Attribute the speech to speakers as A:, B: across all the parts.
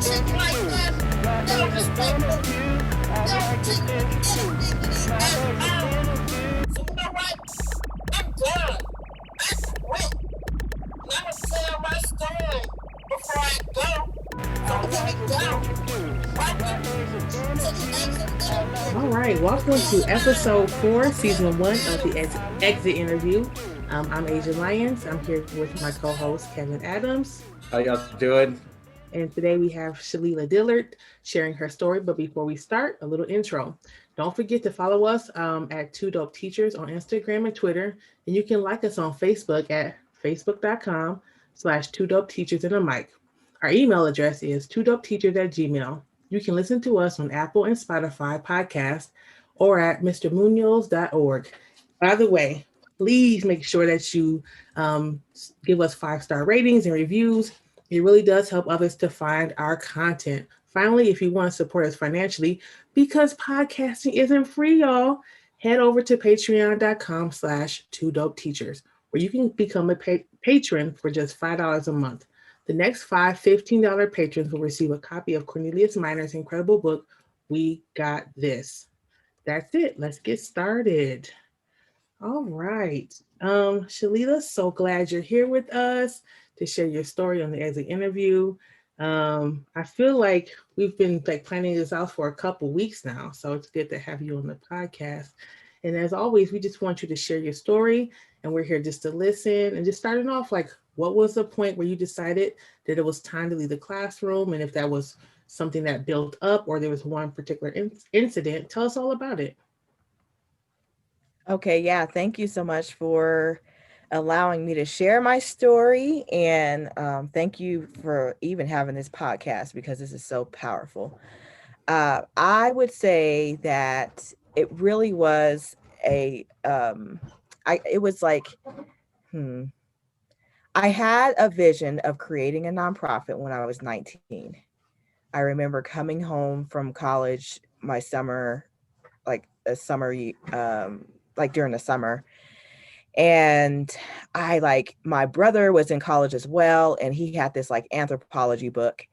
A: treat like that. They're respectful. They'll treat anything at all. So you know what? I'm done. I quit. And I'm going to tell my story before I go. So here we go. Welcome to the exit interview.
B: All right, welcome to episode 4, season 1 of the exit interview. I'm Agent Lyons. I'm here with my co-host Kevin Adams.
C: How y'all doing?
B: And today we have Shalelia Dillard sharing her story. But before we start, a little intro. Don't forget to follow us at 2 Dope Teachers on Instagram and Twitter. And you can like us on Facebook at facebook.com/2 Dope Teachers and a mic. Our email address is 2dopeteachers@gmail.com. You can listen to us on Apple and Spotify podcasts or at mrmunoz.org. By the way, please make sure that you give us 5-star ratings and reviews. It really does help others to find our content. Finally, if you want to support us financially, because podcasting isn't free, y'all, head over to patreon.com/2dopeteachers, where you can become a patron for just $5 a month. The next 5 $15 patrons will receive a copy of Cornelius Minor's incredible book, We Got This. That's it. Let's get started. All right. Shalelia, so glad you're here with us to share your story on the exit interview. I feel like we've been planning this out for a couple weeks now, so it's good to have you on the podcast. And as always, we just want you to share your story, and we're here just to listen. And just starting off, what was the point where you decided that it was time to leave the classroom? And if that was something that built up or there was one particular incident, tell us all about it.
D: Okay, yeah, thank you so much for allowing me to share my story. And thank you for even having this podcast, because this is so powerful. I would say that it really was I had a vision of creating a nonprofit when I was 19. I remember coming home from college my summer, during the summer. And my brother was in college as well, and he had this anthropology book.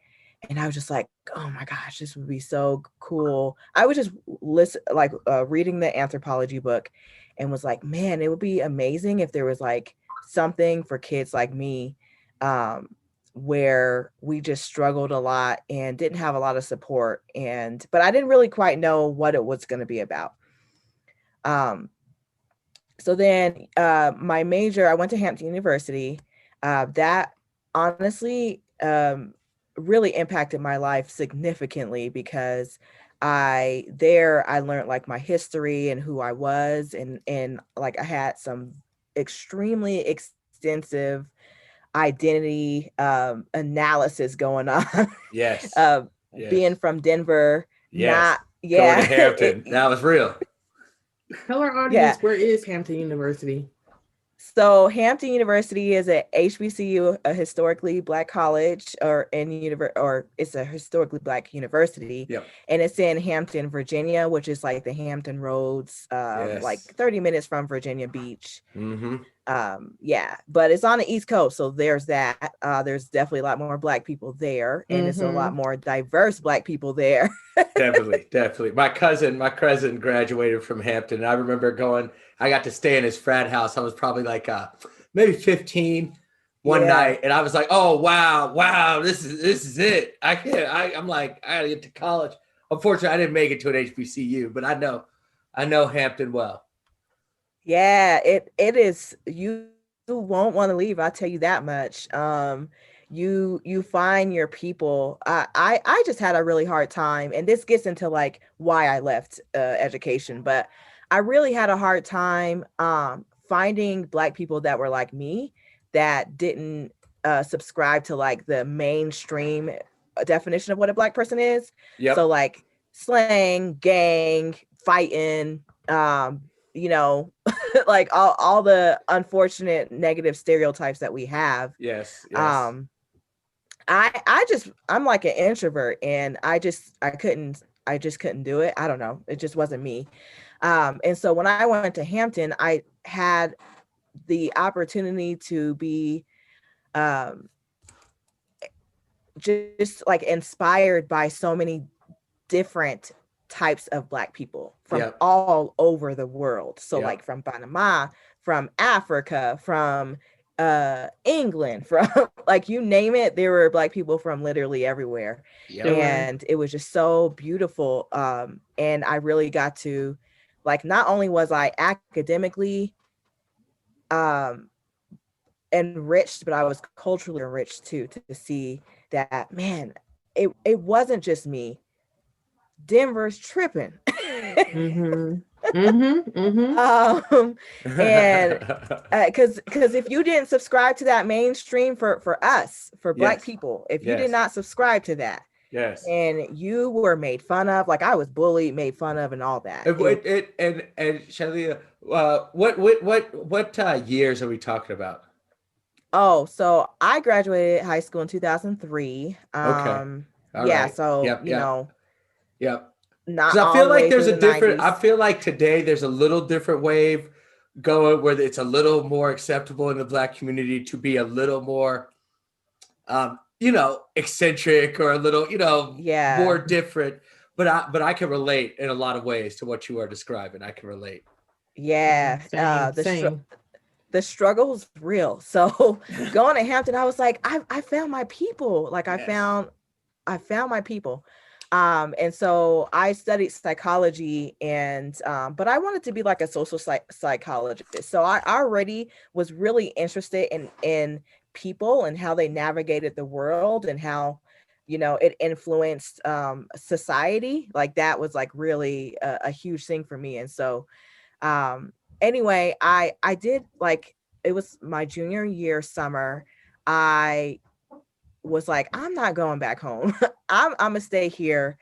D: And I was just like, oh my gosh, this would be so cool. I was just reading the anthropology book and was like, man, it would be amazing if there was something for kids like me, where we just struggled a lot and didn't have a lot of support. But I didn't really quite know what it was going to be about. So then my major, I went to Hampton University. That honestly really impacted my life significantly, because I learned my history and who I was, and I had some extremely extensive identity analysis going on.
C: Yes.
D: Being from Denver.
C: Yes. Going to Hampton. That was real.
B: Tell our audience, where is Hampton University?
D: So Hampton University is a HBCU, a historically Black college, or it's a historically Black university.
C: Yep.
D: And it's in Hampton, Virginia, which is the Hampton Roads, 30 minutes from Virginia Beach.
C: Mm-hmm.
D: But it's on the East Coast, so there's that. There's definitely a lot more Black people there, and it's a lot more diverse Black people there.
C: Definitely. My cousin graduated from Hampton, and I remember I got to stay in his frat house. I was probably maybe 15 one night, and I was like, oh wow, this is it. I gotta get to college. Unfortunately, I didn't make it to an HBCU, but I know Hampton well.
D: Yeah, it is. You won't want to leave. I'll tell you that much. You find your people. I just had a really hard time, and this gets into why I left education, but I really had a hard time finding Black people that were like me, that didn't subscribe to the mainstream definition of what a Black person is.
C: Yep.
D: So slang, gang, fighting, all the unfortunate negative stereotypes that we have.
C: Yes.
D: I'm like an introvert, and I just couldn't do it. I don't know. It just wasn't me. And so when I went to Hampton, I had the opportunity to be just like inspired by so many different types of Black people from all over the world. So like from Panama, from Africa, from England, from like you name it, there were Black people from literally everywhere. And it was just so beautiful. And I really got to, like, not only was I academically enriched, but I was culturally enriched too, to see that, man, it wasn't just me. Denver's tripping.
B: Mm-hmm. Mm-hmm. Mm-hmm.
D: And because if you didn't subscribe to that mainstream for us, for Black people, if you did not subscribe to that, and you were made fun of, like I was bullied, made fun of, and all that.
C: And Shalelia, what years are we talking about?
D: Oh, so I graduated high school in 2003.
C: Okay.
D: Right. So you know.
C: Yep.
D: Not
C: I feel like there's
D: a different.
C: 90s. I feel like today there's a little different wave going where it's a little more acceptable in the Black community to be a little more, eccentric or a little, more different. But I can relate in a lot of ways to what you are describing. I can relate.
D: Yeah.
B: Same.
D: The struggle was real. So going to Hampton, I was like, I found my people. Like I found my people. And so I studied psychology and, but I wanted to be like a social psychologist. So I already was really interested in people and how they navigated the world and how, it influenced, society. Like that was like really a huge thing for me. And so, anyway, I did, like, it was my junior year summer. I was like, I'm not going back home. I'm gonna stay here.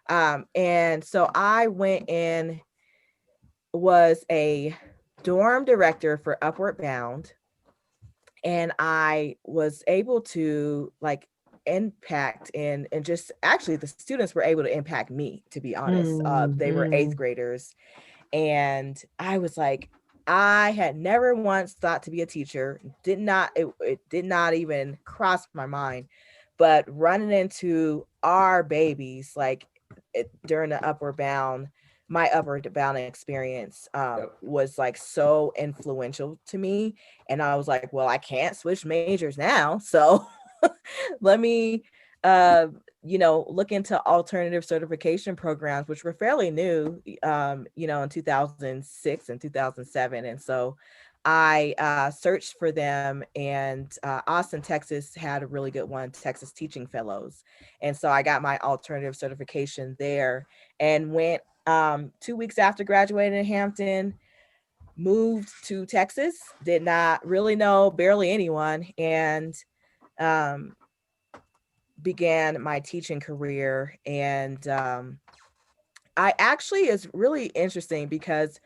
D: And so I went in, was a dorm director for Upward Bound, and I was able to like impact and just actually the students were able to impact me, to be honest. They were 8th graders, and I was like, I had never once thought to be a teacher. It did not even cross my mind. But running into our babies, like during the my Upward Bound experience was like so influential to me. And I was like, well, I can't switch majors now. So let me look into alternative certification programs, which were fairly new, in 2006 and 2007. And so I searched for them, and Austin, Texas had a really good one, Texas Teaching Fellows. And so I got my alternative certification there and went 2 weeks after graduating in Hampton, moved to Texas, did not really know barely anyone, and began my teaching career. And I actually, is really interesting because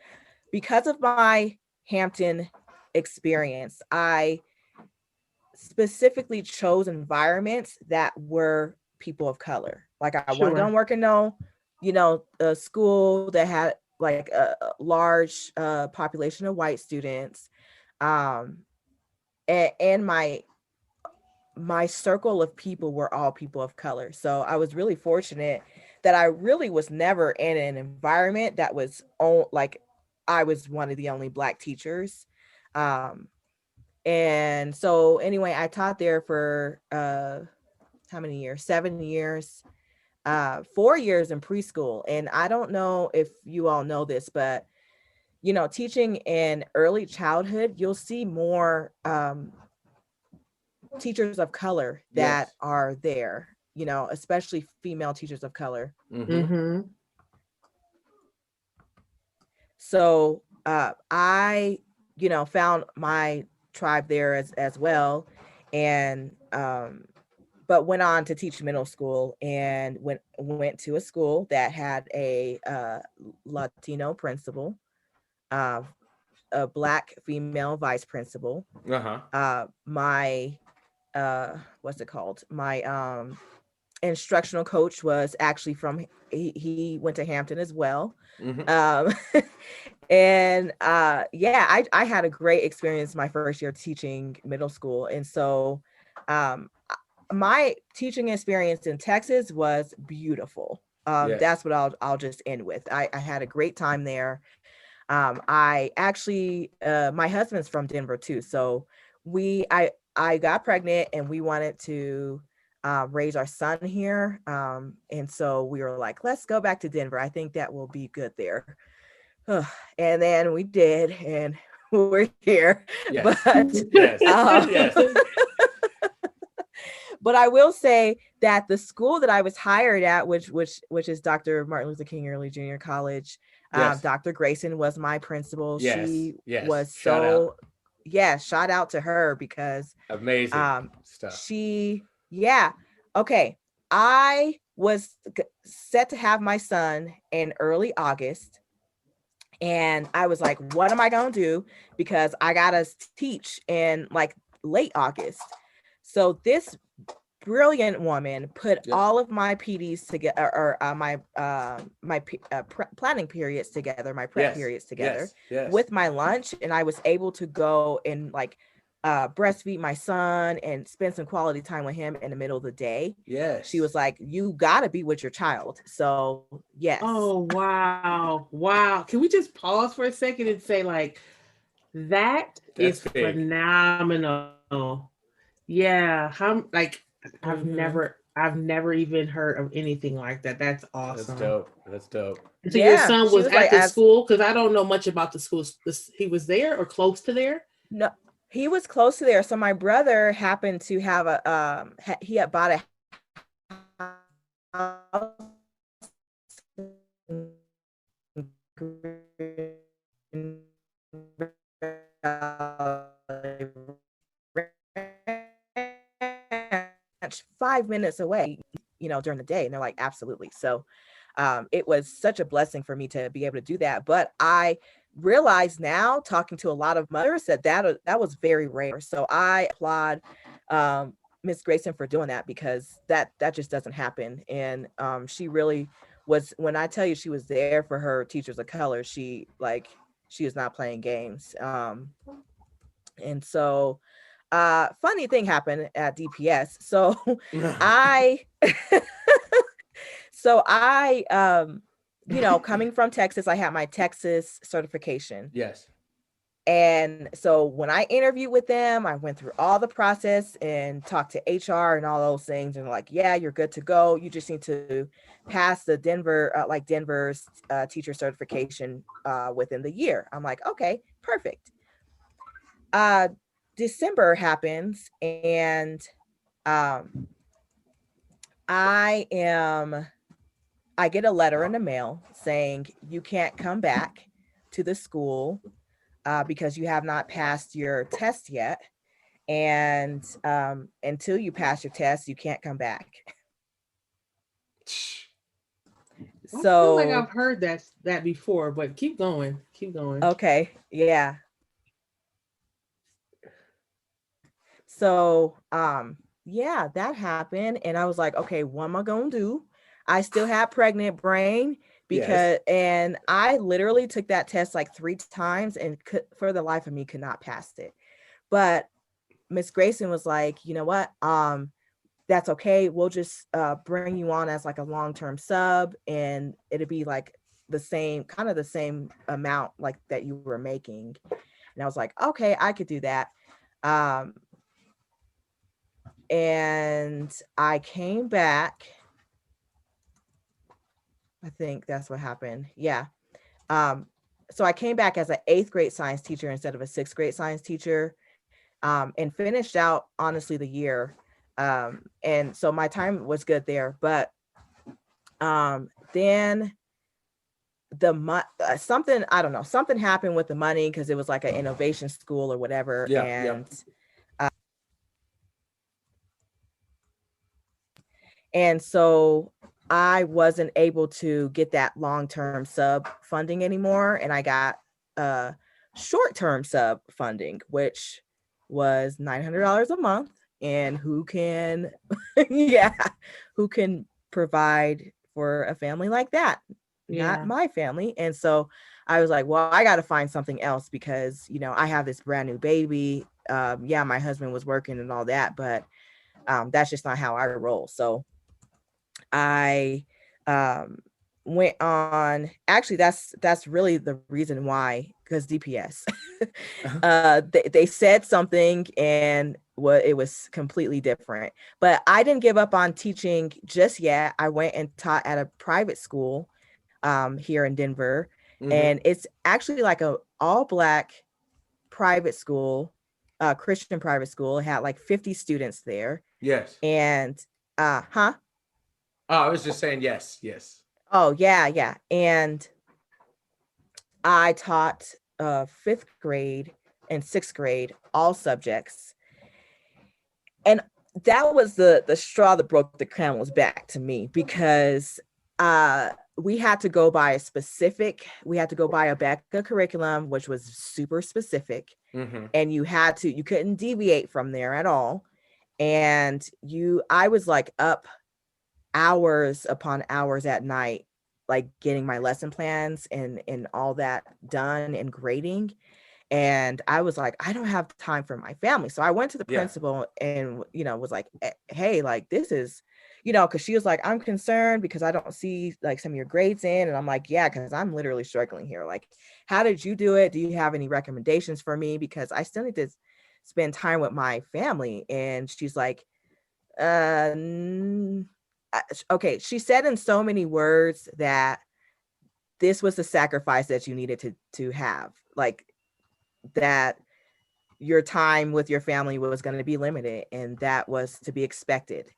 D: of my Hampton experience, I specifically chose environments that were people of color. Like I wanted to work in a school that had like a large population of white students, and my circle of people were all people of color. So I was really fortunate that I really was never in an environment that was like I was one of the only Black teachers. And so anyway, I taught there for how many years? 7 years, 4 years in preschool. And I don't know if you all know this, but teaching in early childhood, you'll see more teachers of color that are there, especially female teachers of color.
B: Mm-hmm.
D: So I, found my tribe there as well, and but went on to teach middle school, and went to a school that had a Latino principal, a Black female vice principal. My what's it called? My instructional coach was actually from, he went to Hampton as well. And yeah, I had a great experience my first year teaching middle school. And so my teaching experience in Texas was beautiful. That's what I'll just end with. I had a great time there. I actually, my husband's from Denver too. So I got pregnant and we wanted to raise our son here. And so we were like, let's go back to Denver. I think that will be good there. And then we did, and we're here.
C: Yes.
D: But
C: Yes.
D: but I will say that the school that I was hired at, which is Dr. Martin Luther King Early Junior College, Dr. Grayson was my principal. She was shout out to her because
C: amazing stuff.
D: Okay. I was set to have my son in early August. And I was like, what am I going to do? Because I got to teach in like late August. So this brilliant woman put all of my PDs together, or my planning periods together, my prep periods together with my lunch. And I was able to go and like breastfeed my son and spend some quality time with him in the middle of the day. She was like, you got to be with your child. So yes.
B: Oh, wow. Can we just pause for a second and say like, that's big. Phenomenal. Yeah. I've never even heard of anything like that. That's awesome.
C: That's dope.
B: So your son was at the school? Because I don't know much about the school. He was there or close to there?
D: No, he was close to there. So my brother happened to have he had bought a house in 5 minutes away, during the day. And they're like, absolutely. So it was such a blessing for me to be able to do that. But I realize now, talking to a lot of mothers, that was very rare. So I applaud Miss Grayson for doing that, because that just doesn't happen. And she really was, when I tell you she was there for her teachers of color, she was not playing games. And so funny thing happened at DPS. So I coming from Texas, I had my Texas certification.
C: Yes.
D: And so when I interviewed with them, I went through all the process and talked to HR and all those things. And like, yeah, you're good to go. You just need to pass the Denver's teacher certification within the year. I'm like, okay, perfect. December happens, and I get a letter in the mail saying you can't come back to the school because you have not passed your test yet, and until you pass your test, you can't come back.
B: I feel like I've heard that before, but keep going.
D: Okay, yeah. So, that happened. And I was like, okay, what am I going to do? I still have pregnant brain and I literally took that test like 3 times and for the life of me, could not pass it. But Miss Grayson was like, you know what? That's okay. We'll just bring you on as like a long-term sub, and it'll be like the same amount like that you were making. And I was like, okay, I could do that. And I came back. I think that's what happened. Yeah. So I came back as an 8th grade science teacher instead of a 6th grade science teacher, and finished out, honestly, the year. And so my time was good there. But then something happened with the money, because it was like an innovation school or whatever. And so I wasn't able to get that long-term sub funding anymore. And I got short-term sub funding, which was $900 a month. and who can, yeah, who can provide for a family like that? Not my family. And so I was like, well, I got to find something else because, you know, I have this brand new baby. Yeah, my husband was working and all that, but that's just not how I roll. So I went on, actually that's really the reason why, because DPS. They said something and it was completely different. But I didn't give up on teaching just yet. I went and taught at a private school here in Denver. And it's actually like a all Black private school, Christian private school. It had like 50 students there.
C: Yes.
D: And
C: Oh, I was just saying yes.
D: Oh, yeah. And I taught 5th grade and 6th grade, all subjects. And that was the straw that broke the camel's back to me, because we had to go by a Becca curriculum, which was super specific. And you couldn't deviate from there at all. And I was like up hours upon hours at night, like getting my lesson plans and all that done and grading. And I was like, I don't have time for my family. So I went to the principal and, you know, was like, hey, like, this is, you know, because she was like, I'm concerned because I don't see like some of your grades in. And I'm like, yeah, because I'm literally struggling here. Like, how did you do it? Do you have any recommendations for me? Because I still need to spend time with my family. And she's like, okay. She said in so many words that this was the sacrifice that you needed to have, like that your time with your family was going to be limited, and that was to be expected.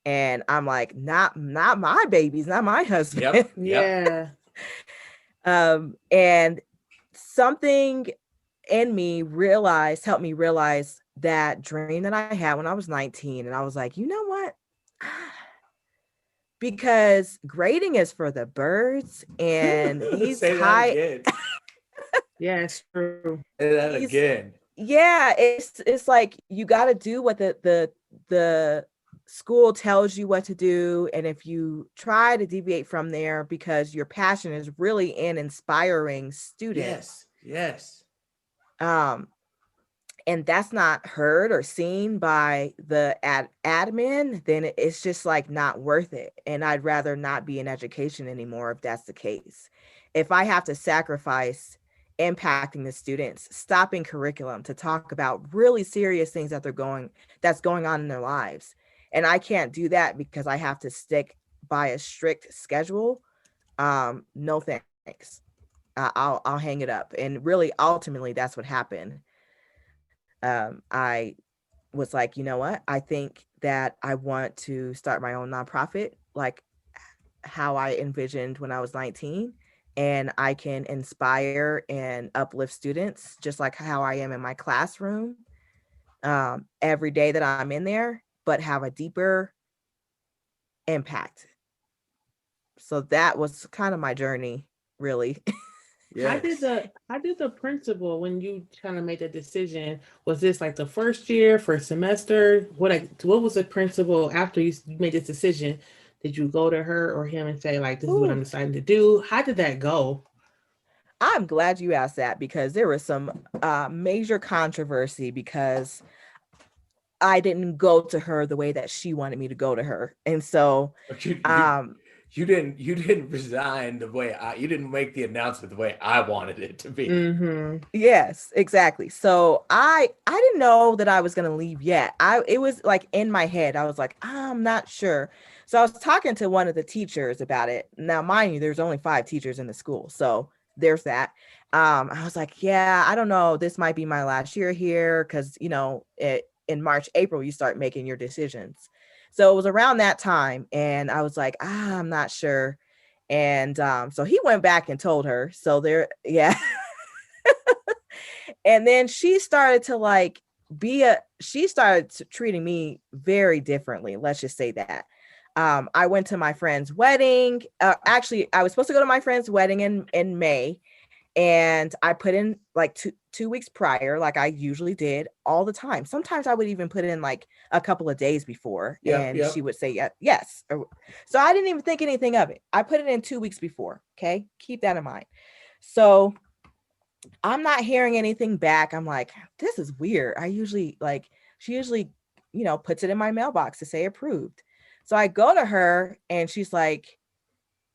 D: And I'm like, not my babies, not my husband.
B: Yeah.
D: And something in me helped me realize that dream that I had when I was 19. And I was like, you know what? Because grading is for the birds, and these
C: Say that again.
B: Yeah, it's true.
C: Say that again.
D: Yeah, it's like you got to do what the school tells you what to do, and if you try to deviate from there because your passion is really in inspiring students,
C: yes,
D: and that's not heard or seen by the admin, then it's just like not worth it. And I'd rather not be in education anymore if that's the case. If I have to sacrifice impacting the students, stopping curriculum to talk about really serious things that's going on in their lives, and I can't do that because I have to stick by a strict schedule, no thanks. I'll hang it up. And really, ultimately, that's what happened. I was like, you know what? I think that I want to start my own nonprofit, like how I envisioned when I was 19. And I can inspire and uplift students just like how I am in my classroom every day that I'm in there, but have a deeper impact. So that was kind of my journey, really.
B: Yes. How did the principal, when you kind of made the decision, was this like the first year, first semester? What was the principal after you made this decision? Did you go to her or him and say, like, this is what I'm deciding to do? How did that go?
D: I'm glad you asked that, because there was some major controversy because I didn't go to her the way that she wanted me to go to her. And so
C: you didn't resign the way you didn't make the announcement the way I wanted it to be.
B: Mm-hmm.
D: Yes, exactly. So I didn't know that I was going to leave yet. It was like in my head, I was like, I'm not sure. So I was talking to one of the teachers about it. Now, mind you, there's only 5 teachers in the school. So there's that. I was like, yeah, I don't know. This might be my last year here. Cause you know, in March, April, you start making your decisions. So it was around that time. And I was like, I'm not sure. And so he went back and told her. So there, yeah. And then she started to she started treating me very differently. Let's just say that. I went to my friend's wedding. Actually, I was supposed to go to my friend's wedding in May. And I put in like two weeks prior, like I usually did all the time. Sometimes I would even put in like a couple of days before, and she would say yes. So I didn't even think anything of it. I put it in 2 weeks before. Okay. Keep that in mind. So I'm not hearing anything back. I'm like, this is weird. She usually, puts it in my mailbox to say approved. So I go to her and she's like,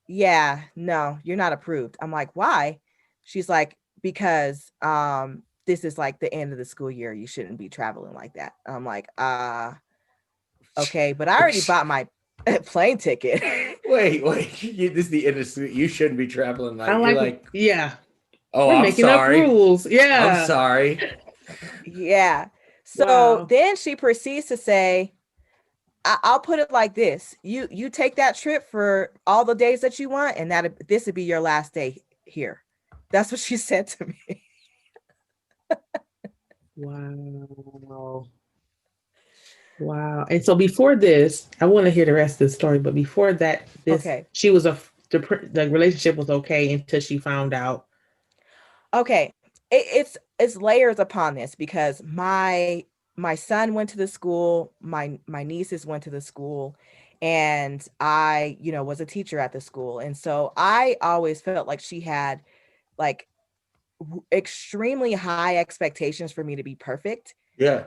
D: yeah, no, you're not approved. I'm like, why? She's like, because this is like the end of the school year. You shouldn't be traveling like that. I'm like, okay, but I already bought my plane ticket.
C: Wait, this is the end of the school. You shouldn't be traveling like, you're like,
B: yeah.
C: Oh,
B: We're
C: I'm
B: making
C: sorry.
B: up rules. Yeah.
C: I'm sorry.
D: Yeah. So then she proceeds to say, I'll put it like this. You take that trip for all the days that you want, and this would be your last day here. That's what she said to me.
B: Wow. And so before this, I want to hear the rest of the story, but before that, she was the relationship was okay until she found out.
D: Okay. It's layers upon this, because my son went to the school, my nieces went to the school, and I, was a teacher at the school. And so I always felt like she had like extremely high expectations for me to be perfect.
C: Yeah.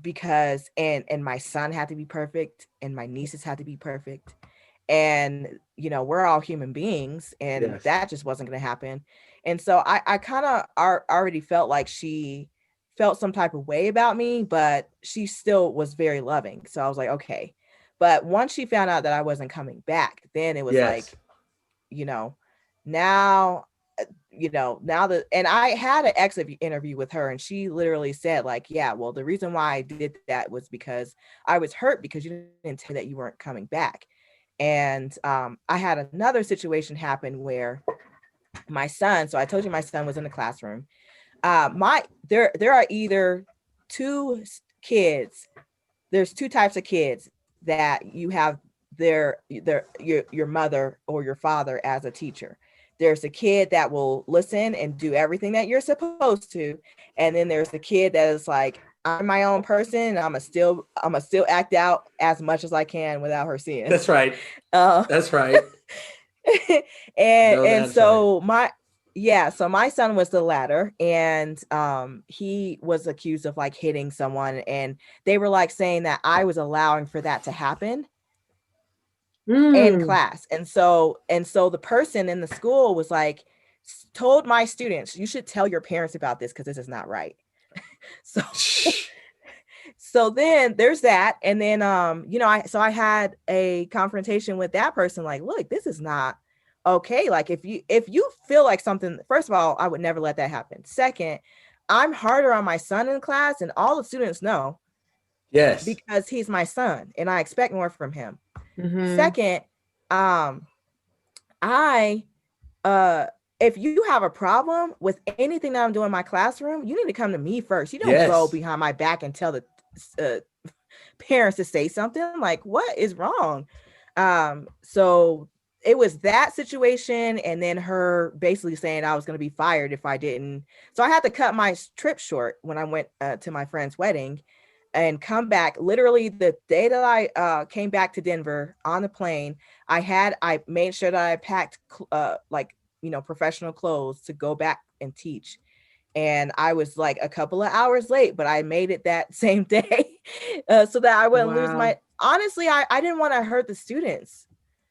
D: Because and my son had to be perfect, and my nieces had to be perfect. And, we're all human beings, and that just wasn't going to happen. And so I kind of already felt like she felt some type of way about me, but she still was very loving. So I was like, okay. But once she found out that I wasn't coming back, then it was like, now, and I had an exit interview with her, and she literally said like, yeah, well, the reason why I did that was because I was hurt because you didn't tell me that you weren't coming back. And I had another situation happen where my son, so I told you my son was in the classroom. There are either two kids, there's two types of kids that you have your mother or your father as a teacher. There's a kid that will listen and do everything that you're supposed to. And then there's the kid that is like, I'm my own person, and I'm gonna still act out as much as I can without her seeing.
C: That's right. That's right.
D: So my son was the latter, and he was accused of like hitting someone, and they were like saying that I was allowing for that to happen in class. And so the person in the school was like, told my students, you should tell your parents about this because this is not right. So then there's that. And then, I had a confrontation with that person. Like, look, this is not okay. Like if you feel like something, first of all, I would never let that happen. Second, I'm harder on my son in class, and all the students know.
C: Yes.
D: Because he's my son and I expect more from him.
B: Mm-hmm.
D: Second, if you have a problem with anything that I'm doing in my classroom, you need to come to me first. You don't go behind my back and tell the parents to say something. Like, what is wrong? So it was that situation, and then her basically saying I was going to be fired if I didn't. So I had to cut my trip short when I went to my friend's wedding and come back. Literally the day that I came back to Denver on the plane, I made sure that I packed professional clothes to go back and teach. And I was like a couple of hours late, but I made it that same day so that I wouldn't lose honestly, I didn't want to hurt the students.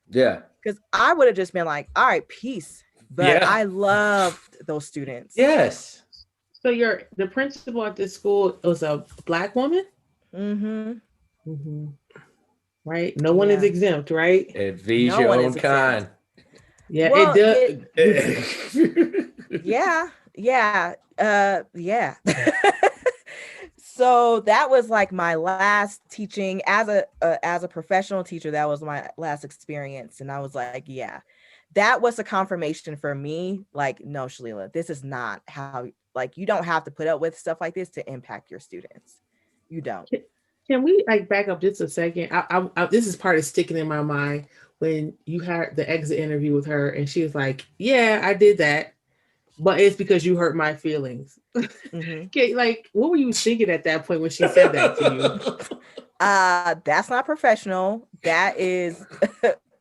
C: Yeah.
B: Because
D: I would have just been like, all right, peace. But I loved those students.
C: Yes.
B: So the principal at this school was a Black woman?
D: Mm-hmm.
B: Mm-hmm. Right? No one is exempt, right?
C: It V's your own kind.
B: Yeah,
D: well,
B: it
D: does. Yeah. So that was like my last teaching as a professional teacher. That was my last experience. And I was like, yeah, that was a confirmation for me. Like, no, Shalelia, this is not how, like, you don't have to put up with stuff like this to impact your students. You don't.
B: Can we back up just a second? This is part of sticking in my mind when you had the exit interview with her and she was like, yeah, I did that. but it's because you hurt my feelings.
D: Hmm.
B: Okay, like, what were you thinking at that point when she said that to you?
D: That's not professional. That is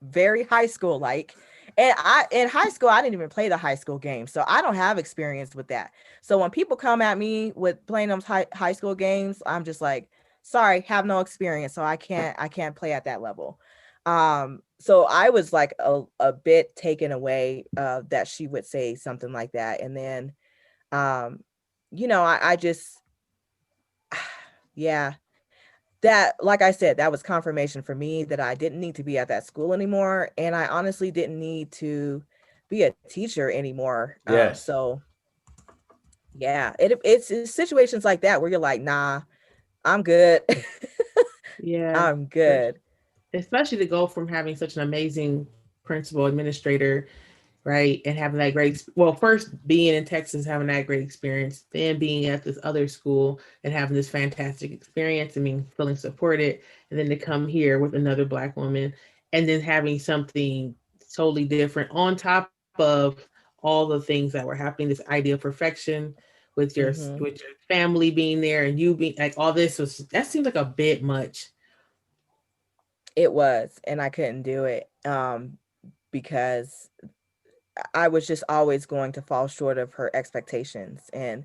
D: very high school like. And in high school, I didn't even play the high school game. So I don't have experience with that. So when people come at me with playing those high school games, I'm just like, sorry, have no experience. So I can't play at that level. So I was like a bit taken away that she would say something like that. And then um, I just yeah, that, like I said, that was confirmation for me that I didn't need to be at that school anymore. And I honestly didn't need to be a teacher anymore.
C: Yes.
D: So yeah, it's situations like that where you're like, nah, I'm good.
B: Yeah,
D: I'm good.
B: especially to go from having such an amazing principal administrator, right, and having that great, well, first being in Texas, having that great experience, then being at this other school and having this fantastic experience, I mean, feeling supported, and then to come here with another Black woman, and then having something totally different on top of all the things that were happening, this idea of perfection with your
D: Hmm.
B: family being there and you being like, all this was, that seems like a bit much.
D: It was, and I couldn't do it because I was just always going to fall short of her expectations. And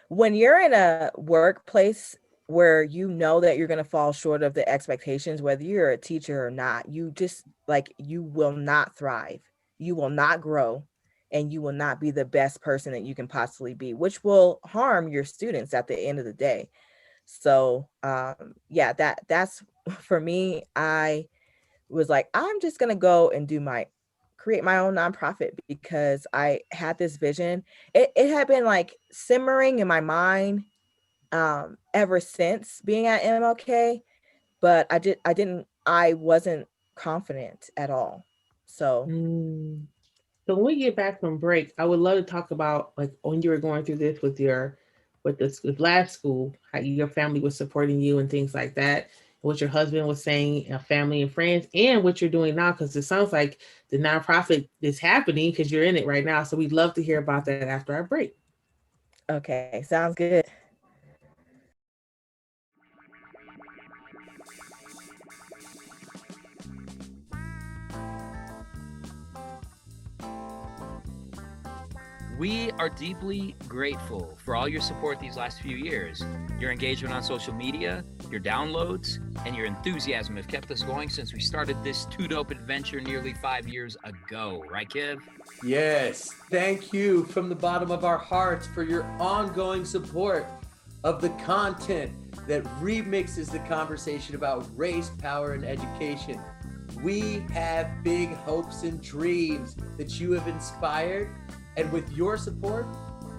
D: when you're in a workplace where you know that you're going to fall short of the expectations, whether you're a teacher or not, you just like, you will not thrive, you will not grow, and you will not be the best person that you can possibly be, which will harm your students at the end of the day. So yeah, that's for me. I was like, I'm just going to go and create my own nonprofit because I had this vision. It had been like simmering in my mind ever since being at MLK, but I wasn't confident at all. So
B: Mm. So when we get back from break, I would love to talk about like when you were going through this with this with last school, how your family was supporting you and things like that, what your husband was saying, family and friends, and what you're doing now, because it sounds like the nonprofit is happening because you're in it right now. So we'd love to hear about that after our break.
D: okay, sounds good.
E: We are deeply grateful for all your support these last few years. Your engagement on social media, your downloads, and your enthusiasm have kept us going since we started this Two Dope adventure nearly 5 years ago. Right, Kev?
C: Yes. Thank you from the bottom of our hearts for your ongoing support of the content that remixes the conversation about race, power, and education. We have big hopes and dreams that you have inspired. And with your support,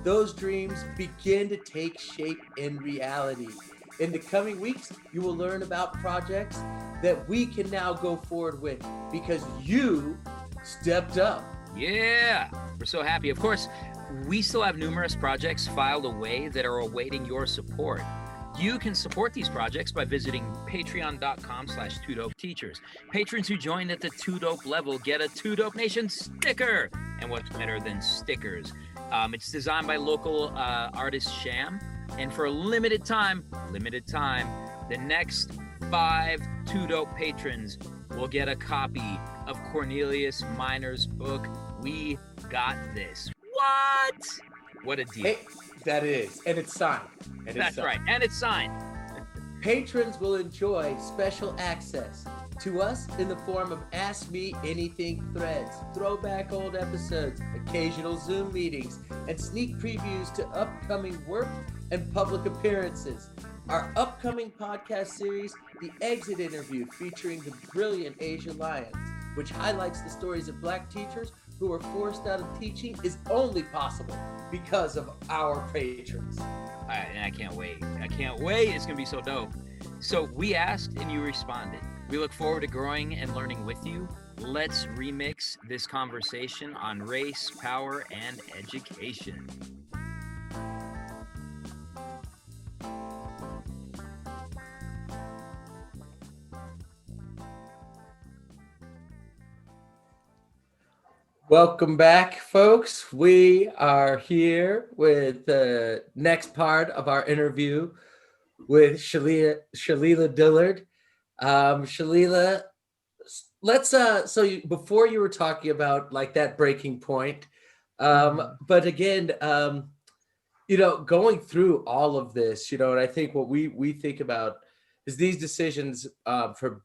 C: those dreams begin to take shape in reality. In the coming weeks, you will learn about projects that we can now go forward with because you stepped up.
E: Yeah, we're so happy. Of course, we still have numerous projects filed away that are awaiting your support. You can support these projects by visiting patreon.com/2dopeteachers. Patrons who join at the 2Dope level get a 2Dope Nation sticker. And what's better than stickers? It's designed by local artist Sham. And for a limited time, the next 5 2Dope patrons will get a copy of Cornelius Miner's book, We Got This. What? What a deal.
C: Hey, that is, and it's signed.
E: That's right, and it's signed.
C: Patrons will enjoy special access to us in the form of Ask Me Anything threads, throwback old episodes, occasional Zoom meetings, and sneak previews to upcoming work and public appearances. Our upcoming podcast series, The Exit Interview, featuring the brilliant Asia Lyons, which highlights the stories of Black teachers who were forced out of teaching, is only possible because of our patrons.
E: And I can't wait. It's going to be so dope. So we asked and you responded. We look forward to growing and learning with you. Let's remix this conversation on race, power, and education.
C: Welcome back, folks. We are here with the next part of our interview with Shalelia Dillard. Shalelia, let's before you were talking about like that breaking point, but again, going through all of this, and I think what we think about is these decisions for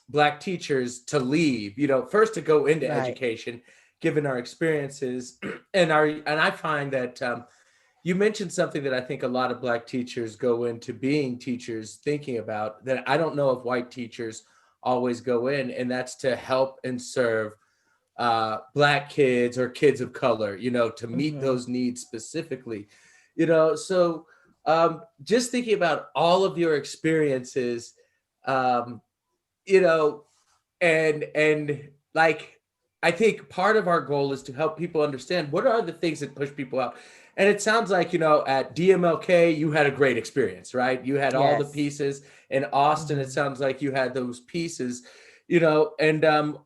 C: Black teachers to leave, first to go into
D: Right.
C: education, given our experiences, and I find that you mentioned something that I think a lot of Black teachers go into being teachers thinking about that I don't know if white teachers always go in, and that's to help and serve Black kids or kids of color, to meet those needs specifically, so just thinking about all of your experiences, and like, I think part of our goal is to help people understand what are the things that push people out. And it sounds like, at DMLK, you had a great experience, right? You had all the
D: Yes.
C: pieces. In Austin, it sounds like you had those pieces, and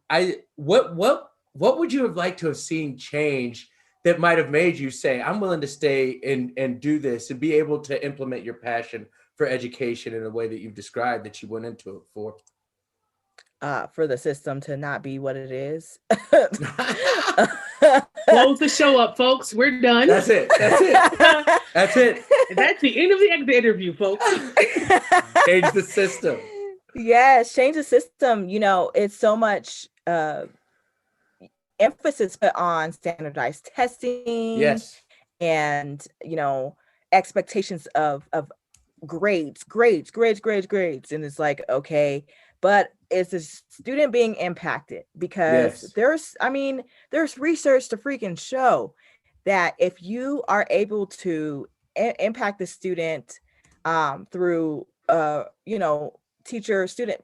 C: what would you have liked to have seen change that might have made you say, I'm willing to stay and do this and be able to implement your passion for education in a way that you've described that you went into it for?
D: For the system to not be what it is.
B: Close the show up, folks. We're done.
C: That's it. That's it. That's it.
B: That's the end of the interview, folks.
C: Change the system.
D: Yes, change the system. It's so much emphasis put on standardized testing.
C: Yes.
D: And, expectations of grades. And it's like, okay, but is the student being impacted? Because there's research to freaking show that if you are able to impact the student through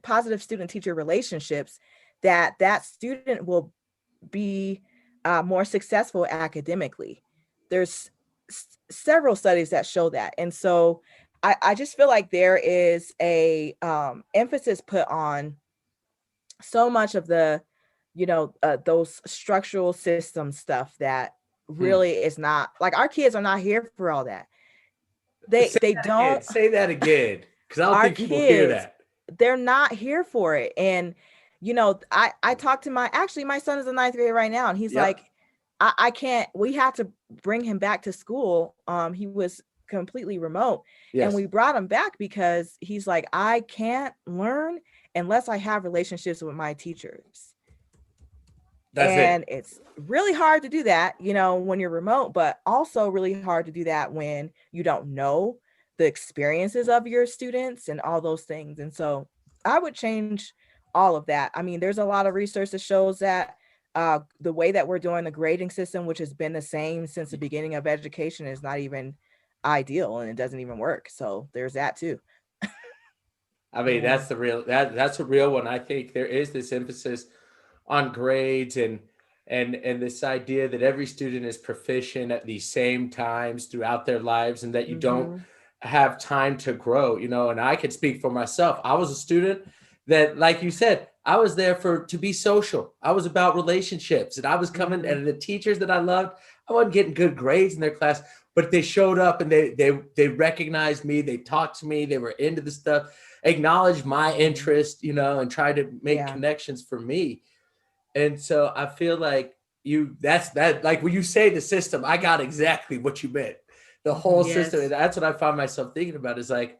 D: positive student teacher relationships, that student will be more successful academically. There's several studies that show that. And so I just feel like there is a emphasis put on so much of the, those structural system stuff that really is not, like, our kids are not here for all that. They don't
C: say that again, because I don't think people
D: kids,
C: hear that.
D: They're not here for it. And I talked to my son is in 9th grade right now, and he's like, I can't, we had to bring him back to school. He was completely remote.
C: Yes.
D: And we brought him back because he's like, I can't learn unless I have relationships with my teachers. It's really hard to do that, when you're remote, but also really hard to do that when you don't know the experiences of your students and all those things. And so I would change all of that. I mean, there's a lot of research that shows that the way that we're doing the grading system, which has been the same since the beginning of education, is not even ideal, and it doesn't even work. So there's that too.
C: I mean, that's the real, that's a real one. I think there is this emphasis on grades and this idea that every student is proficient at the same times throughout their lives, and that you don't have time to grow, and I could speak for myself. I was a student that, like you said, I was there to be social. I was about relationships, and I was coming, and the teachers that I loved, I wasn't getting good grades in their class, but they showed up and they recognized me. They talked to me. They were into the stuff, acknowledged my interest, and tried to make connections for me. And so I feel like like when you say the system, I got exactly what you meant. The whole system. And that's what I find myself thinking about, is like,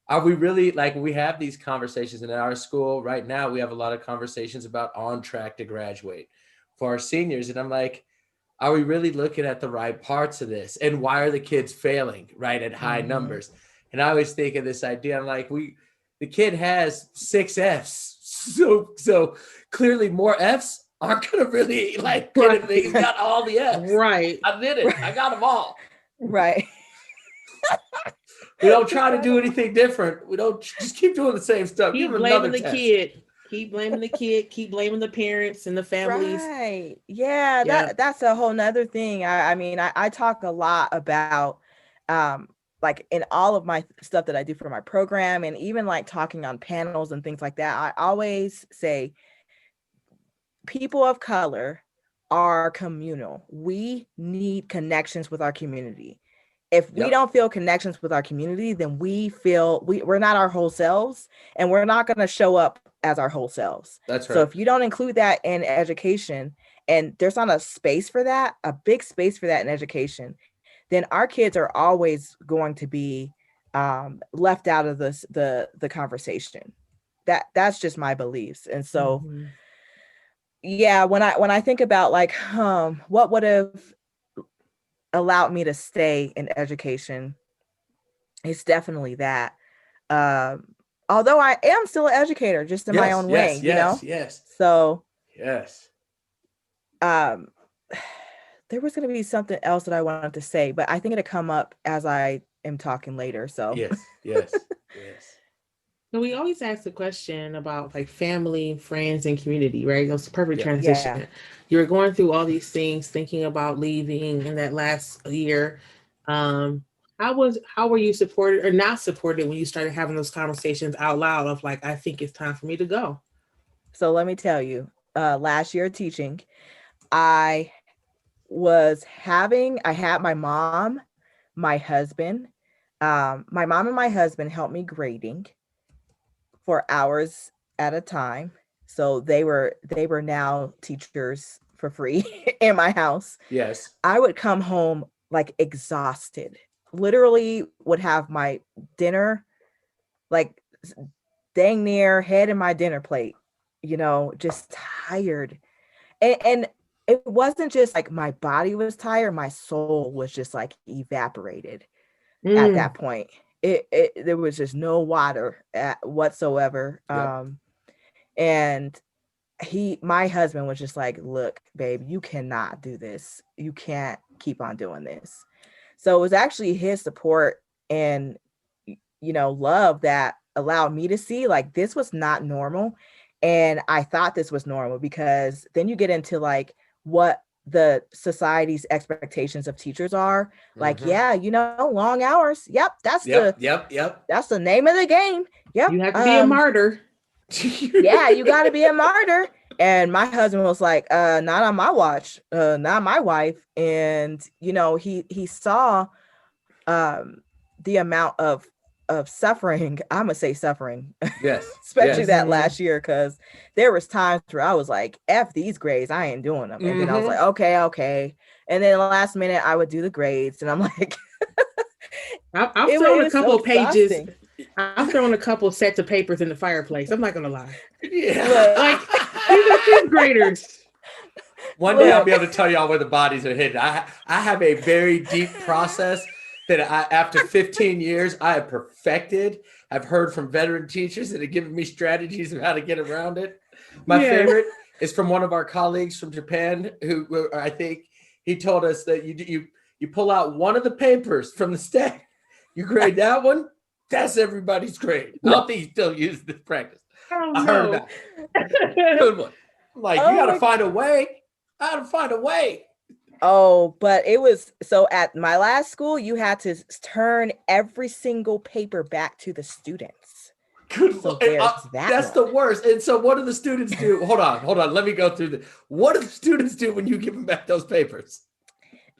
C: are we really, like, we have these conversations in our school right now, we have a lot of conversations about on track to graduate for our seniors. And I'm like, are we really looking at the right parts of this? And why are the kids failing, right, at high numbers? And I always think of this idea, I'm like, the kid has 6 Fs. So clearly more Fs aren't going to really get him. He's got all the Fs.
B: Right.
C: I did it. I got them all.
D: Right.
C: We don't try to do anything different. We don't just keep doing the same stuff.
B: Keep blaming the kid. Keep blaming the kid. Keep blaming the parents and the families.
D: Right. Yeah. That's a whole nother thing. I talk a lot about, like, in all of my stuff that I do for my program, and even like talking on panels and things like that, I always say people of color are communal. We need connections with our community. If we
C: Yep.
D: don't feel connections with our community, then we feel we're not our whole selves, and we're not going to show up as our whole selves.
C: That's
D: So
C: right.
D: if you don't include that in education, and there's not a space for that, a big space for that in education, then our kids are always going to be left out of the conversation. That's just my beliefs. And so,
B: Mhm.
D: yeah, when I think about like, what would have allowed me to stay in education, it's definitely that. Although I am still an educator, just in my
C: Yes,
D: own way,
C: yes, yes.
D: So,
C: Yes.
D: um, there was going to be something else that I wanted to say, but I think it'll come up as I am talking later. So,
C: Yes, yes, yes.
B: So we always ask the question about like family, friends, and community, right? That's a perfect
C: Yeah.
B: transition.
D: Yeah.
B: You were going through all these things, thinking about leaving in that last year. How were you supported or not supported when you started having those conversations out loud of like, I think it's time for me to go?
D: So let me tell you, last year teaching, I had my mom, my husband, my mom and my husband helped me grading for hours at a time. So they were now teachers for free in my house.
C: Yes.
D: I would come home like exhausted. Literally would have my dinner like dang near head in my dinner plate, just tired. And it wasn't just like my body was tired, my soul was just like evaporated at that point. There was just no water whatsoever.
C: Yep.
D: And my husband was just like, look, babe, you cannot do this. You can't keep on doing this. So it was actually his support and, love that allowed me to see like this was not normal. And I thought this was normal because then you get into like what the society's expectations of teachers are. Like,
C: Mhm.
D: yeah, long hours. Yep. That's
C: Yep.
D: the name of the game. Yep.
B: You have to be a martyr.
D: Yeah, you got to be a martyr. And my husband was like, not on my watch, not my wife. And, he saw the amount of suffering, I'm gonna say suffering,
C: Yes.
D: especially
C: Yes.
D: that last year, because there was times where I was like, F these grades, I ain't doing them. And then I was like, okay. And then the last minute I would do the grades and I'm like,
B: I've thrown a couple of pages.
D: exhausting.
B: I've thrown a couple of sets of papers in the fireplace. I'm not gonna lie.
C: Yeah.
B: Like these are fifth graders.
C: One day I'll be able to tell y'all where the bodies are hidden. I have a very deep process that after 15 years, I have perfected. I've heard from veteran teachers that have given me strategies of how to get around it. My favorite is from one of our colleagues from Japan, who I think he told us that you pull out one of the papers from the stack, you grade that one, that's everybody's grade. I don't think he still uses this practice. I heard about it. Good one. I'm like, you got to find a way. I got to find a way.
D: Oh, but it was so at my last school, you had to turn every single paper back to the students.
C: Good.
D: So there's
C: that's the worst. And so what do the students do? Hold on. Let me go through this. What do the students do when you give them back those papers?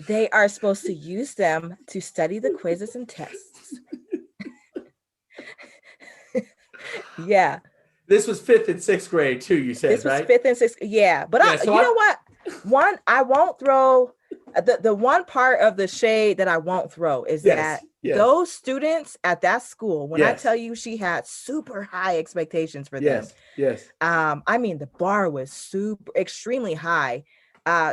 D: They are supposed to use them to study the quizzes and tests. Yeah.
C: This was 5th and 6th grade too, you said,
D: this was
C: right?
D: 5th and 6th. Yeah. But you know what? I won't throw the one part of the shade that I won't throw is that those students at that school, when I tell you she had super high expectations for them.
C: Yes.
D: I mean, the bar was extremely high.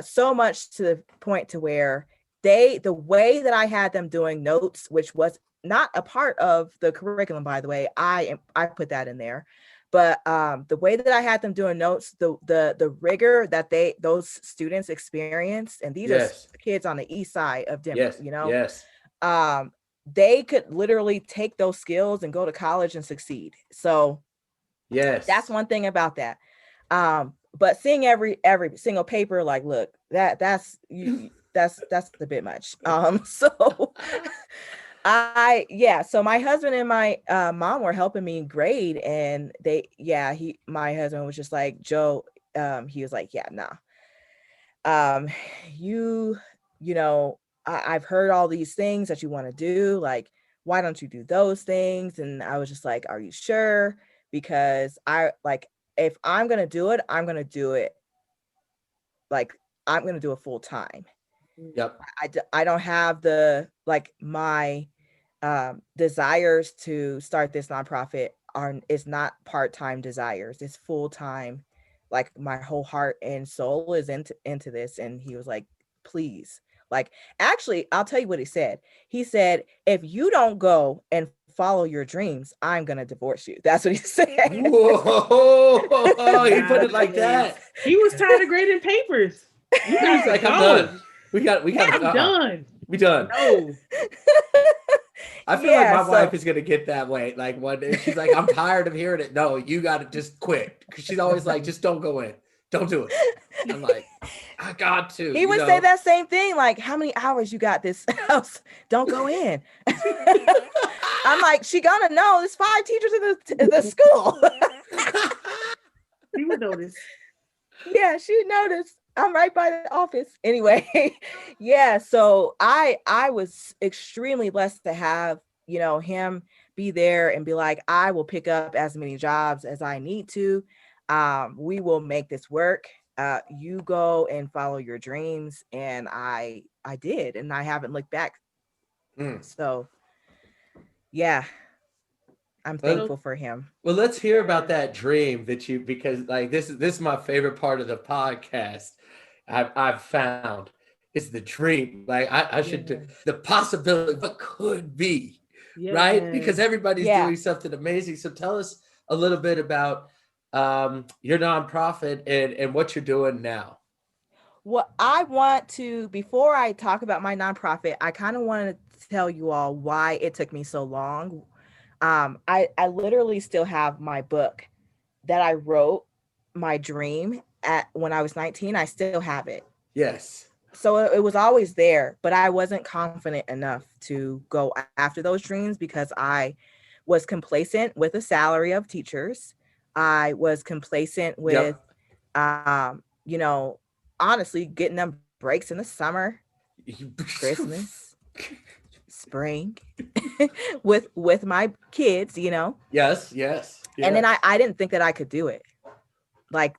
D: So much to the point to where the way that I had them doing notes, which was not a part of the curriculum, by the way, I put that in there. But the way that I had them doing notes, the rigor that those students experienced, and these are kids on the east side of Denver, they could literally take those skills and go to college and succeed. So that's one thing about that. But seeing every single paper, like, look, that's a bit much. So so my husband and my mom were helping me grade, and my husband was just like, Joe, he was like, yeah, nah. you know, I've heard all these things that you want to do. Like, why don't you do those things? And I was just like, are you sure? Because if I'm going to do it, I'm going to do it. Like, I'm going to do it full time.
C: Yep.
D: I don't have my desires to start this nonprofit is not part-time desires. It's full-time. Like, my whole heart and soul is into this. And he was like, please. Like, actually, I'll tell you what he said. He said, if you don't go and follow your dreams, I'm going to divorce you. That's what he said.
C: Whoa, he put it like that.
B: He was tired of grading papers.
C: He was like, I'm done. We got
B: I'm done.
C: We done.
B: No.
C: I feel like my wife is gonna get that way. Like, one day she's like, I'm tired of hearing it. No, you gotta just quit. Because she's always like, just don't go in. Don't do it. I'm like, I got to.
D: He would say that same thing. Like, how many hours you got this house? Don't go in. I'm like, she gonna know. There's 5 teachers in the school.
B: He would notice.
D: Yeah, she would notice. I'm right by the office. Anyway, yeah. So I was extremely blessed to have, him be there and be like, I will pick up as many jobs as I need to. We will make this work. You go and follow your dreams. And I did, and I haven't looked back. So yeah, I'm thankful for him.
C: Well, let's hear about that dream because like this is my favorite part of the podcast. I've found is the dream. Like I should do the possibility of what could be, right? Because everybody's doing something amazing. So tell us a little bit about your nonprofit and what you're doing now.
D: Well, I want to, before I talk about my nonprofit, I kind of want to tell you all why it took me so long. I literally still have my book that I wrote, my dream, when I was 19. I still have it.
C: Yes.
D: So it was always there, but I wasn't confident enough to go after those dreams because I was complacent with the salary of teachers. I was complacent with, honestly, getting them breaks in the summer, Christmas, spring, with my kids,
C: Yes.
D: And then I didn't think that I could do it. Like,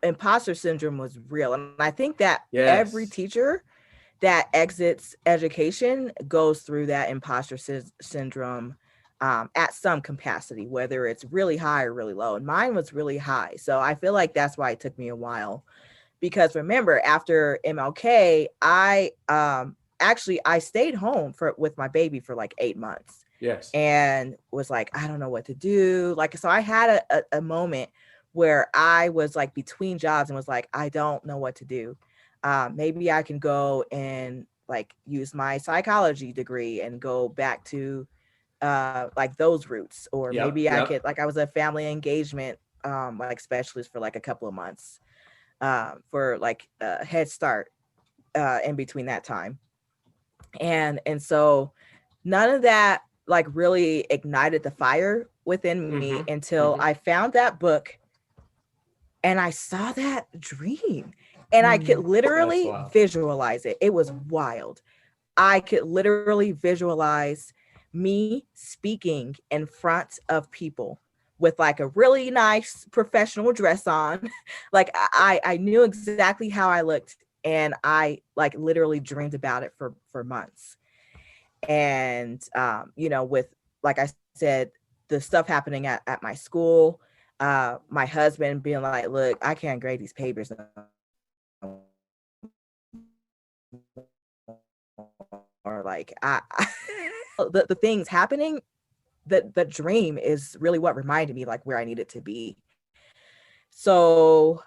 D: imposter syndrome was real. And I think that every teacher that exits education goes through that imposter syndrome at some capacity, whether it's really high or really low. And mine was really high. So I feel like that's why it took me a while. Because remember, after MLK, I stayed home with my baby for like 8 months.
C: Yes.
D: And was like, I don't know what to do. Like, so I had a moment where I was like between jobs and was like, I don't know what to do. Maybe I can go and like use my psychology degree and go back to like those roots, or maybe I could, like, I was a family engagement like specialist for like a couple of months for like a head start in between that time. And so none of that like really ignited the fire within me until I found that book and I saw that dream and I could literally visualize it. It was wild. I could literally visualize me speaking in front of people with like a really nice professional dress on. Like I knew exactly how I looked, and I like literally dreamed about it for months. And with, like I said, the stuff happening at my school, my husband being like, look, I can't grade these papers. Or like the things happening, the dream is really what reminded me like where I needed to be. So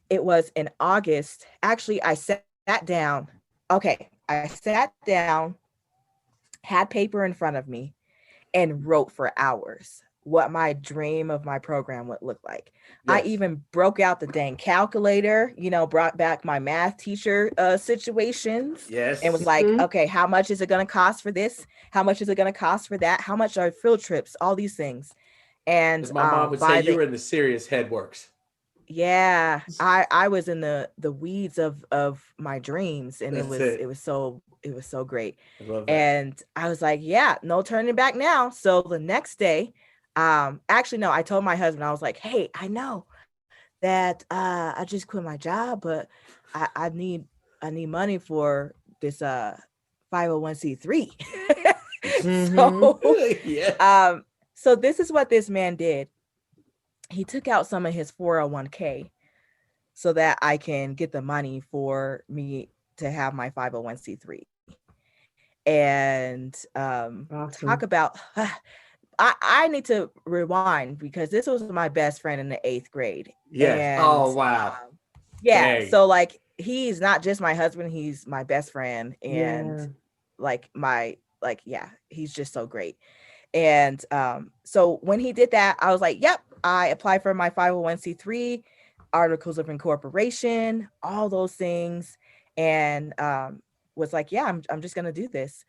D: it was in August. Actually, I sat down. I sat down, had paper in front of me, and wrote for hours what my dream of my program would look like. Yes. I even broke out the dang calculator, brought back my math teacher situations.
C: Yes.
D: And was like, okay, how much is it going to cost for this? How much is it going to cost for that? How much are field trips? All these things. And
C: my mom would say, you were in the serious head works.
D: Yeah, I was in the weeds of my dreams, and
C: That's
D: it was so great.
C: I love that.
D: And I was like, yeah, no turning back now. So the next day, actually no, I told my husband, I was like, hey, I know that I just quit my job, but I need money for this 501c3. So
C: Yes.
D: so this is what this man did. He took out some of his 401k so that I can get the money for me to have my 501c3. And
B: Awesome.
D: talk about I need to rewind because this was my best friend in the 8th grade.
C: Yes.
D: And
C: Oh, wow.
D: yeah,
C: Dang.
D: so like he's not just my husband, he's my best friend, and
B: Yeah.
D: like yeah, he's just so great. And so when he did that, I was like, yep, I applied for my 501c3, articles of incorporation, all those things, and was like, yeah, I'm just gonna do this.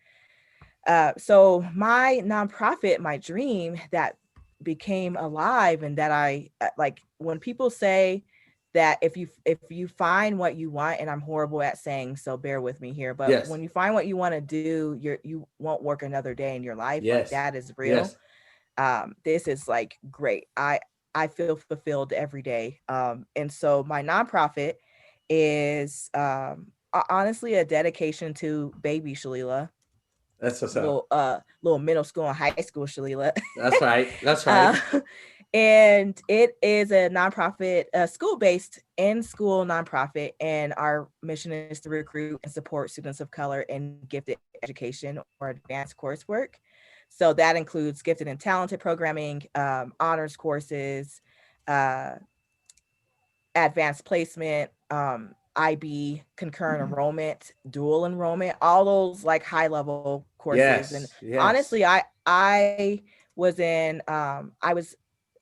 D: So my nonprofit, my dream that became alive, and that I like when people say that if you find what you want, and I'm horrible at saying, so bear with me here, but
C: Yes.
D: when you find what you want to do, you won't work another day in your life.
C: Yes.
D: Like that is real.
C: Yes.
D: This is like great. I feel fulfilled every day. And so my nonprofit is honestly a dedication to baby Shalelia,
C: That's what's up.
D: little middle school and high school Shalelia.
C: That's right. That's right.
D: And it is a nonprofit, school-based in-school nonprofit, and our mission is to recruit and support students of color in gifted education or advanced coursework. So that includes gifted and talented programming, honors courses, advanced placement, IB, concurrent enrollment, dual enrollment, all those like high level courses.
C: Yes.
D: And
C: Yes.
D: honestly, I was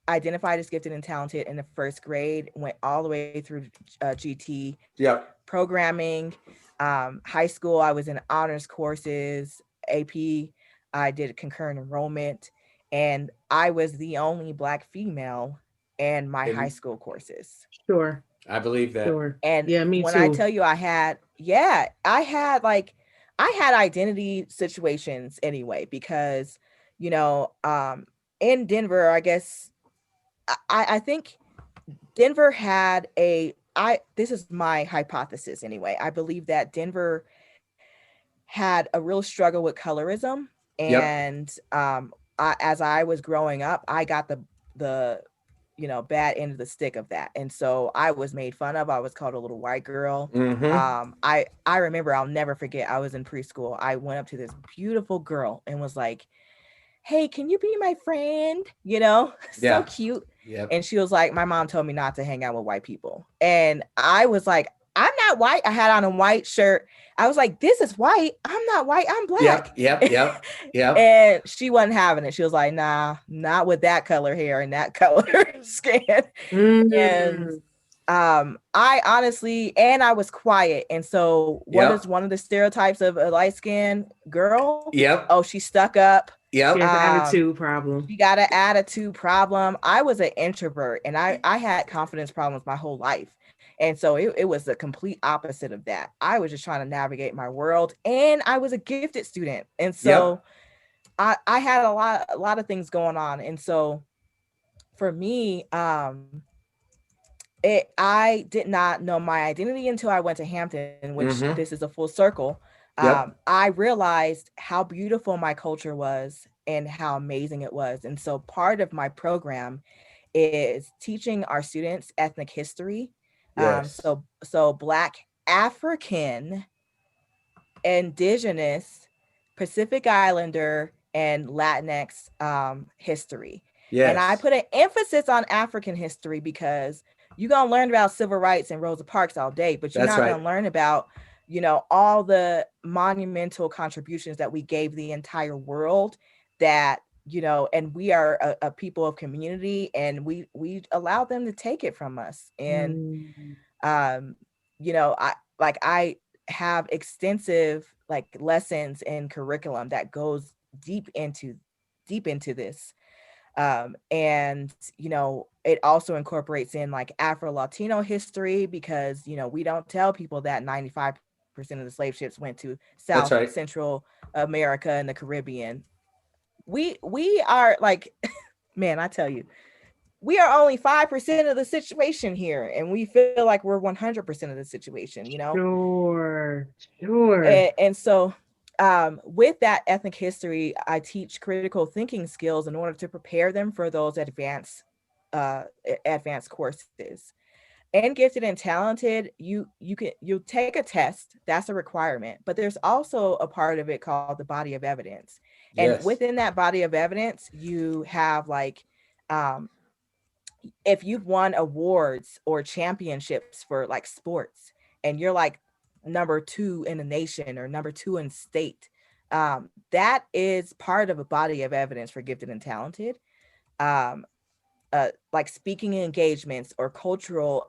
D: identified as gifted and talented in the 1st grade, went all the way through GT
C: Yep.
D: programming. High school, I was in honors courses, AP, I did concurrent enrollment, and I was the only Black female in my high school courses.
B: Sure.
C: I believe that.
B: Sure.
D: And
B: Yeah, me
D: when
B: too.
D: I tell you I had identity situations anyway, because, you know, in Denver, I guess, I think Denver had this is my hypothesis anyway. I believe that Denver had a real struggle with colorism.
C: Yep.
D: And as I was growing up, I got the bad end of the stick of that. And so I was made fun of. I was called a little white girl.
C: Mm-hmm.
D: I remember, I'll never forget, I was in preschool. I went up to this beautiful girl and was like, hey, can you be my friend? So
C: Yeah.
D: cute.
C: Yep.
D: And she was like, my mom told me not to hang out with white people. And I was like, I'm not white. I had on a white shirt. I was like, this is white. I'm not white. I'm Black.
C: Yep.
D: And she wasn't having it. She was like, nah, not with that color hair and that color skin. And I honestly, and I was quiet. And so what is one of the stereotypes of a light-skinned girl?
C: Yep.
D: Oh, she's stuck up.
C: Yep.
B: She has an attitude problem.
D: She got an attitude problem. I was an introvert, and I had confidence problems my whole life. And so it was the complete opposite of that. I was just trying to navigate my world, and I was a gifted student. And so I had a lot of things going on. And so for me, I did not know my identity until I went to Hampton, which this is a full circle. I realized how beautiful my culture was and how amazing it was. And so part of my program is teaching our students ethnic history.
C: Yes.
D: So Black, African, Indigenous, Pacific Islander, and Latinx history.
C: Yes.
D: And I put an emphasis on African history because you're going to learn about civil rights and Rosa Parks all day, but you're not going to learn about, all the monumental contributions that we gave the entire world, that, and we are a people of community, and we allow them to take it from us. And, I have extensive lessons and curriculum that goes deep into this. And, it also incorporates in like Afro-Latino history, because, we don't tell people that 95% of the slave ships went to
C: That's
D: South
C: right.
D: Central America and the Caribbean. We are like, man, I tell you, we are only 5% of the situation here, and we feel like we're 100% of the situation,
B: Sure.
D: And so with that ethnic history, I teach critical thinking skills in order to prepare them for those advanced courses. And gifted and talented, you take a test, that's a requirement, but there's also a part of it called the body of evidence. And
C: Yes.
D: within that body of evidence, you have like, if you've won awards or championships for like sports, and you're like number 2 in the nation or number 2 in state, that is part of a body of evidence for gifted and talented. Like speaking engagements or cultural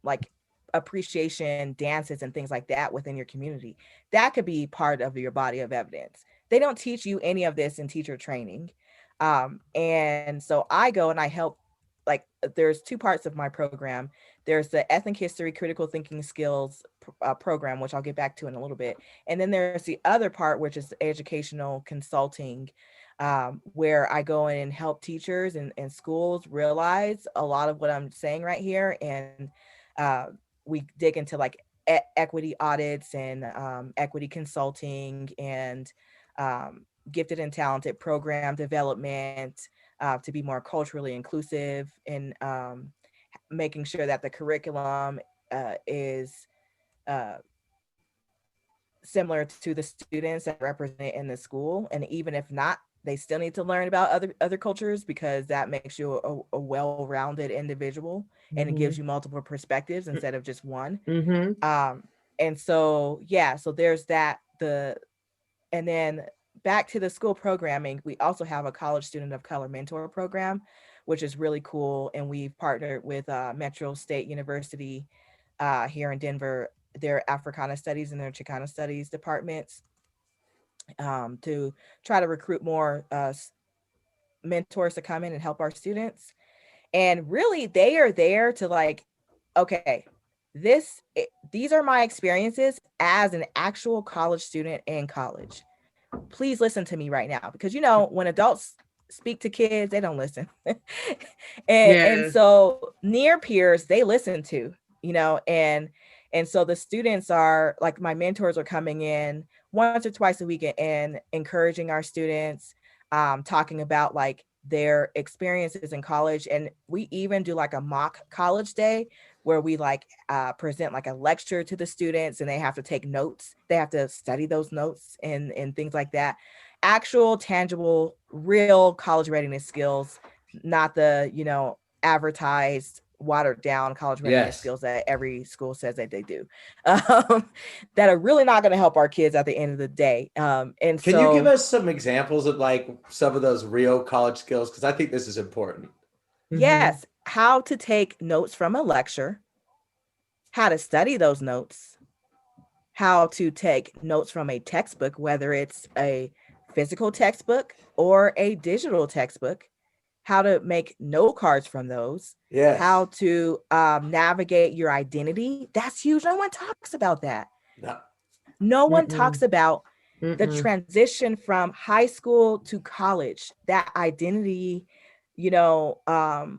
D: like appreciation dances and things like that within your community, that could be part of your body of evidence. They don't teach you any of this in teacher training. And so I go and I help, like there's 2 parts of my program. There's the ethnic history critical thinking skills program, which I'll get back to in a little bit, and then there's the other part, which is educational consulting, where I go in and help teachers and schools realize a lot of what I'm saying right here. And we dig into like equity audits and equity consulting and gifted and talented program development to be more culturally inclusive, and making sure that the curriculum is similar to the students that represent in the school. And even if not, they still need to learn about other cultures, because that makes you a well-rounded individual, and it gives you multiple perspectives instead of just one. And so, so there's that. And then back to the school programming, we also have a college student of color mentor program, which is really cool. And we've partnered with Metro State University here in Denver, their Africana Studies and their Chicana Studies departments, to try to recruit more mentors to come in and help our students. And really, they are there to like, okay, these are my experiences as an actual college student in college. Please listen to me right now, because when adults speak to kids, they don't listen. And so near peers, they listen to, and so the students are like, my mentors are coming in once or twice a week and encouraging our students, talking about like their experiences in college. And we even do like a mock college day where we like present like a lecture to the students, and they have to take notes. They have to study those notes and things like that. Actual, tangible, real college readiness skills, not the, advertised, watered down college readiness skills that every school says that they do, that are really not going to help our kids at the end of the day. And
C: can you give us some examples of like some of those real college skills? Because I think this is important.
D: Yes. How to take notes from a lecture, how to study those notes, how to take notes from a textbook, whether it's a physical textbook or a digital textbook, how to make note cards from those, how to navigate your identity. That's huge. No one talks about that. No one talks about the transition from high school to college, that identity,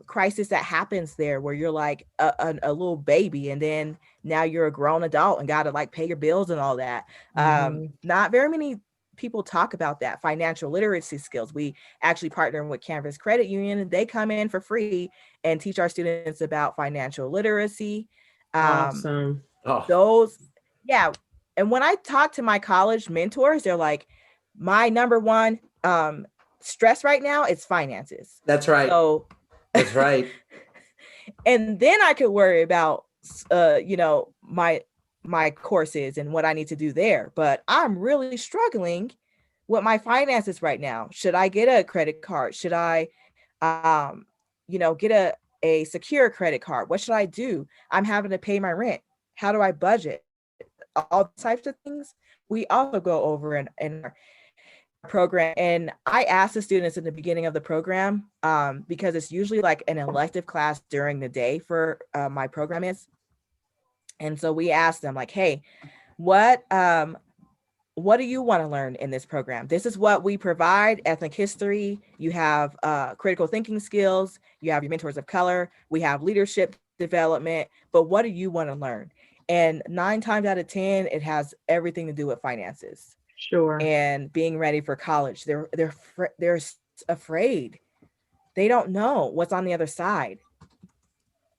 D: crisis that happens there, where you're like a little baby, and then now you're a grown adult and got to like pay your bills and all that. Not very many people talk about that. Financial literacy skills. We actually partner with Canvas Credit Union, and they come in for free and teach our students about financial literacy.
B: Awesome.
D: And when I talk to my college mentors, they're like, my number one stress right now is finances.
C: That's right.
D: So
C: that's right.
D: And then I could worry about my courses and what I need to do there. But I'm really struggling with my finances right now. Should I get a credit card? Should I, get a secure credit card? What should I do? I'm having to pay my rent. How do I budget? All types of things. We also go over and program, and I asked the students in the beginning of the program, because it's usually like an elective class during the day for my program is. And so we asked them like, hey, what do you want to learn in this program? This is what we provide: ethnic history. You have critical thinking skills. You have your mentors of color. We have leadership development. But what do you want to learn? And 9 times out of 10, it has everything to do with finances.
B: Sure.
D: And being ready for college. They're afraid. They don't know what's on the other side.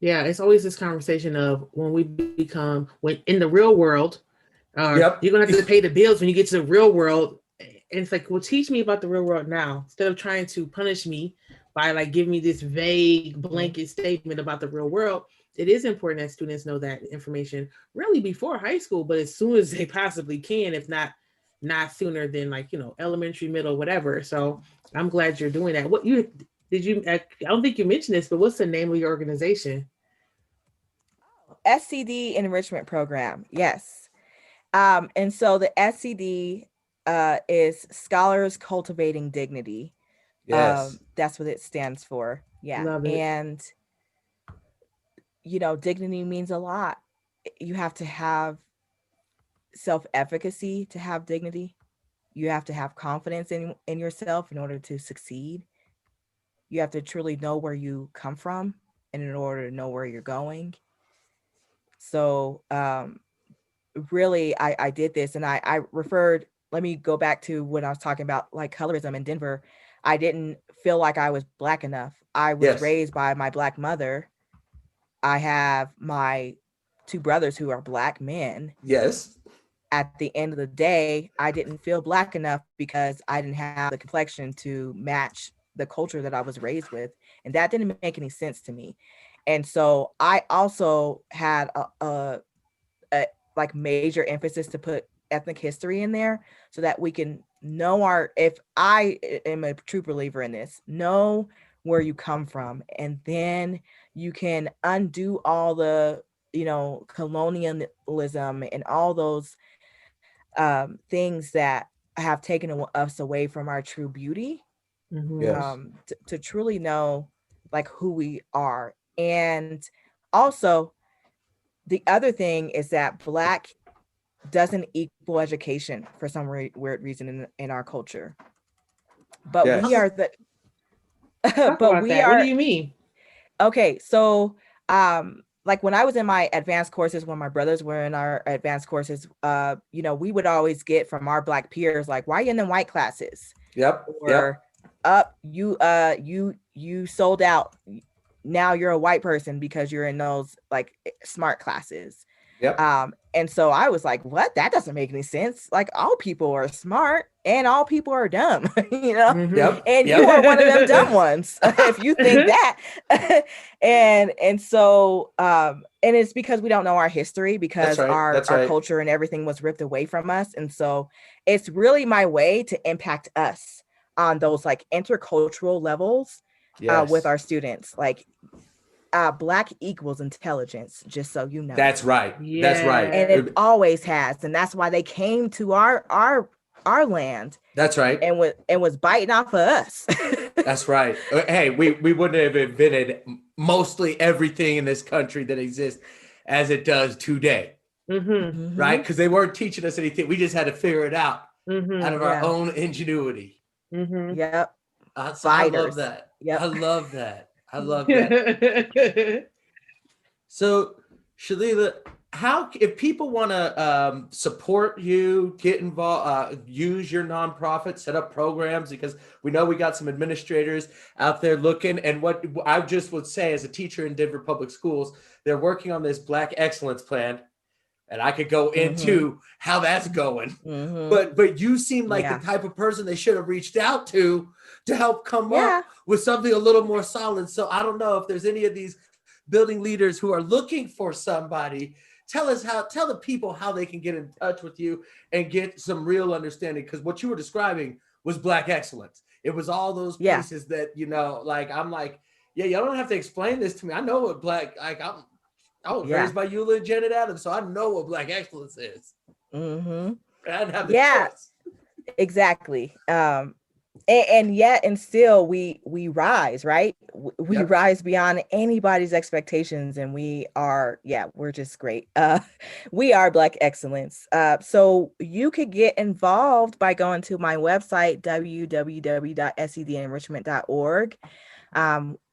B: Yeah, it's always this conversation of when in the real world,
C: Yep.
B: you're gonna have to pay the bills when you get to the real world. And it's like, well, teach me about the real world now, instead of trying to punish me by like giving me this vague blanket statement about the real world. It is important that students know that information really before high school, but as soon as they possibly can, if not sooner than like, elementary, middle, whatever. So I'm glad you're doing that. I don't think you mentioned this, but what's the name of your organization?
D: SCD Enrichment Program. Yes. And so the SCD is Scholars Cultivating Dignity.
C: Yes.
D: That's what it stands for. Yeah.
B: Love it.
D: And, dignity means a lot. You have to have self-efficacy to have dignity. You have to have confidence in yourself in order to succeed. You have to truly know where you come from and in order to know where you're going. So really, I did this, and I referred, let me go back to when I was talking about like colorism in Denver. I didn't feel like I was Black enough. I was raised by my Black mother. I have my 2 brothers who are Black men.
C: Yes.
D: At the end of the day, I didn't feel Black enough because I didn't have the complexion to match the culture that I was raised with. And that didn't make any sense to me. And so I also had a like major emphasis to put ethnic history in there so that we can know if I am a true believer in this, know where you come from, and then you can undo all the, colonialism and all those things that have taken us away from our true beauty.
B: Mm-hmm.
C: Yes.
D: To truly know like who we are. And also the other thing is that Black doesn't equal education for some weird reason in our culture. But
C: Yes.
D: we are the
B: What do you mean?
D: Okay, so like when I was in my advanced courses, when my brothers were in our advanced courses, we would always get from our Black peers like, why are you in the white classes?
C: Yep.
D: Or you sold out. Now you're a white person because you're in those like smart classes.
C: Yep.
D: And so I was like, what? That doesn't make any sense. Like all people are smart and all people are dumb,
B: Mm-hmm.
C: Yep.
D: and
C: Yep.
D: you are one of them dumb ones if you think that. and so and it's because we don't know our history, because
C: That's right.
D: our culture and everything was ripped away from us. And so it's really my way to impact us on those like intercultural levels with our students. Like Black equals intelligence, just so you know.
C: That's right.
B: Yeah.
C: That's right.
D: And it always has. And that's why they came to our land.
C: That's right.
D: And was biting off of us.
C: That's right. Hey, we wouldn't have invented mostly everything in this country that exists as it does today.
B: Mm-hmm.
C: Right? Because they weren't teaching us anything. We just had to figure it out out of our own ingenuity.
B: Mm-hmm.
D: Yep.
C: So I love that.
D: Yep.
C: I love that. I love that. So, Shalelia, if people want to support you, get involved, use your nonprofit, set up programs, because we know we got some administrators out there looking. And what I just would say as a teacher in Denver Public Schools, they're working on this Black Excellence Plan. And I could go into how that's going. Mm-hmm. But you seem like the type of person they should have reached out to help come up with something a little more solid. So I don't know if there's any of these building leaders who are looking for somebody. Tell the people how they can get in touch with you and get some real understanding. Because what you were describing was Black excellence. It was all those pieces that, like, I'm like, y'all don't have to explain this to me. I know what Black, like, I was raised by Eula and Janet Adams, so I know what Black excellence is. Mm-hmm. I didn't have the choice.
D: Exactly. And yet and still we rise, right? We
C: Yep.
D: rise beyond anybody's expectations, and we're just great. We are Black excellence. So you could get involved by going to my website, www.sedenrichment.org.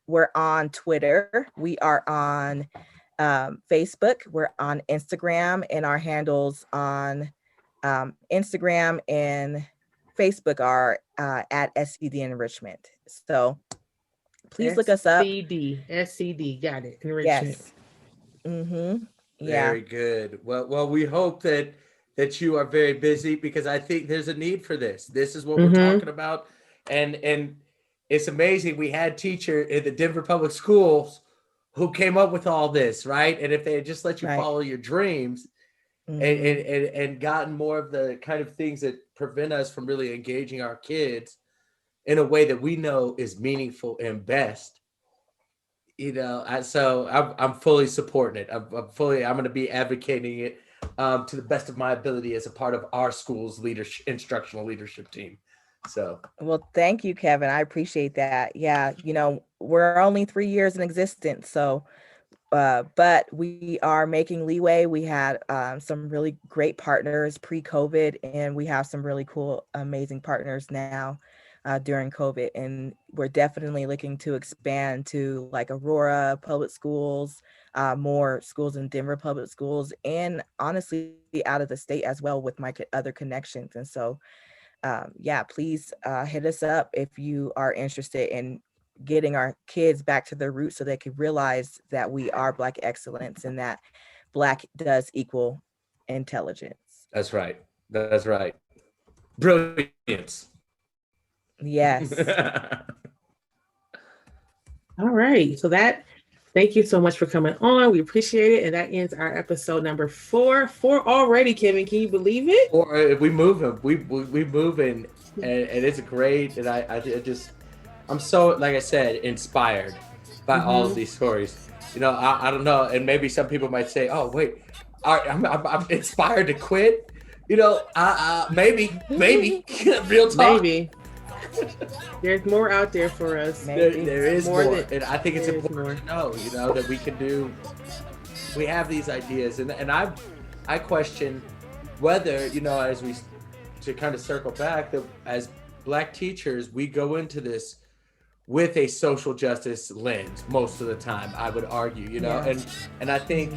D: We're on Twitter, we are on Facebook, we're on Instagram, and our handles on Instagram and Facebook are at SCD Enrichment. So please look us up.
B: SCD, got it. Enrichment.
D: Yes. Mm-hmm.
C: Very good. Well, we hope that you are very busy, because I think there's a need for this. This is what we're talking about, and it's amazing. We had teacher in the Denver Public Schools who came up with all this, right? And if they had just let you follow your dreams, and gotten more of the kind of things that prevent us from really engaging our kids in a way that we know is meaningful and best, so I'm fully supporting it. I'm going to be advocating it to the best of my ability as a part of our school's instructional leadership team. So,
D: well, thank you, Kevin. I appreciate that. Yeah. We're only 3 years in existence. So, but we are making leeway. We had some really great partners pre-COVID, and we have some really cool, amazing partners now during COVID. And we're definitely looking to expand to like Aurora Public Schools, more schools in Denver Public Schools, and honestly out of the state as well with my other connections. And so, please hit us up if you are interested in getting our kids back to their roots, so they can realize that we are Black excellence and that Black does equal intelligence.
C: That's right. Brilliance.
D: Yes.
B: All right. So thank you so much for coming on. We appreciate it. And that ends our episode number 4. 4 already, Kevin. Can you believe it?
C: Or we move them. We move in, and it's great. And I'm so, like I said, inspired by all of these stories. I don't know. And maybe some people might say, oh, wait, I'm inspired to quit. Maybe real talk.
B: Maybe. There's more out there for us.
C: There is more. And I think it's
B: important
C: to know, that we have these ideas. And I question whether, as we, to kind of circle back, that as Black teachers, we go into this with a social justice lens most of the time, I would argue, and I think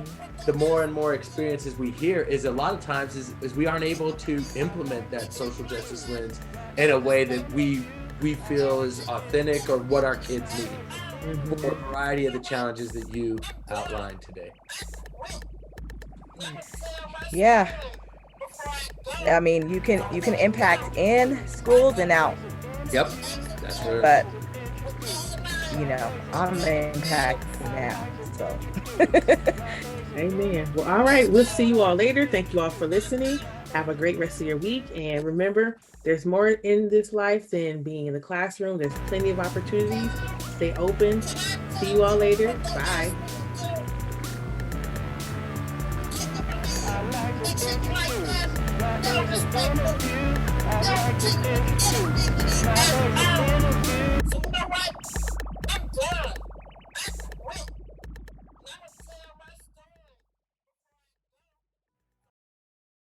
C: the more and more experiences we hear is a lot of times is we aren't able to implement that social justice lens in a way that we feel is authentic or what our kids need for a variety of the challenges that you outlined today.
D: Yeah. I mean, you can impact in schools and out.
C: Yep. That's where.
D: But I'm the impact now. So.
B: Amen. Well, all right. We'll see you all later. Thank you all for listening. Have a great rest of your week. And remember, there's more in this life than being in the classroom. There's plenty of opportunities. Stay open. See you all later. Bye.
A: I like